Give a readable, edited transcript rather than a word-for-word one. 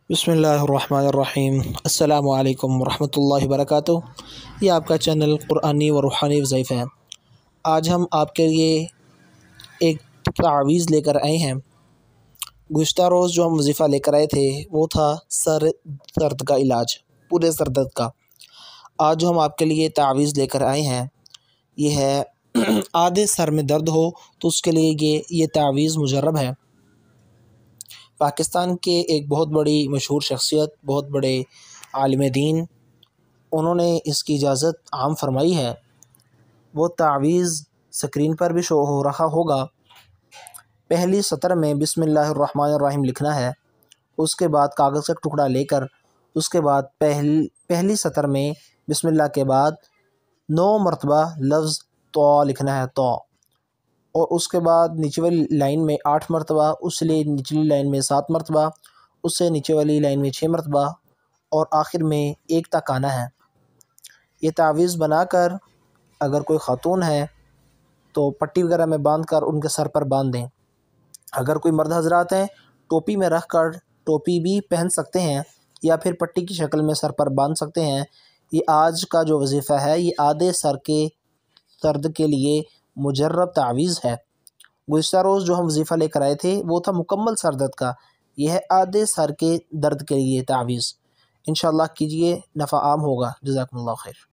बिस्मिल्लाहिर्रहमानिर्रहीम। अस्सलामु अलैकुम वरहमतुल्लाहि वबरकातुहू। ये आपका चैनल क़ुरआनी व रूहानी वज़ीफ़े है। आज हम आपके लिए एक तावीज़ लेकर आए हैं। गुज़िश्ता रोज़ जो हम वज़ीफ़ा लेकर आए थे वो था सर दर्द का इलाज, पूरे सर दर्द का। आज जो हम आपके लिए तावीज़ लेकर आए हैं ये है आधे सर में दर्द हो तो उसके लिए ये तावीज़ मुजर्रब है। पाकिस्तान के एक बहुत बड़ी मशहूर शख्सियत, बहुत बड़े आलिम दीन, उन्होंने इसकी इजाज़त आम फरमाई है। वो तावीज़ स्क्रीन पर भी शो हो रहा होगा। पहली सतर में बिस्मिल्लाहिर्रहमानिर्रहीम लिखना है, उसके बाद कागज़ का टुकड़ा लेकर उसके बाद पहली सतर में बिस्मिल्लाह के बाद 9 मरतबा लफ्ज़ तो लिखना है, तो, और उसके बाद नीचे वाली लाइन में 8 मरतबा, उससे निचली लाइन में 7 मरतबा, उससे नीचे वाली लाइन में 6 मरतबा और आखिर में 1 तक आना है। ये तावीज़ बनाकर अगर कोई ख़ातून है तो पट्टी वगैरह में बांध कर उनके सर पर बांध दें। अगर कोई मर्द हजरात हैं टोपी में रख कर टोपी भी पहन सकते हैं या फिर पट्टी की शक्ल में सर पर बांध सकते हैं। ये आज का जो वजीफ़ा है ये आधे सर के दर्द के लिए मुजर्रब तावीज़ है। गुज़िश्ता रोज़ जो हम वजीफ़ा लेकर आए थे वो था मुकम्मल सर दर्द का, यह है आधे सर के दर्द के लिए तावीज़। इंशाअल्लाह कीजिए, नफ़ा आम होगा। जज़ाकुमुल्लाह खैर।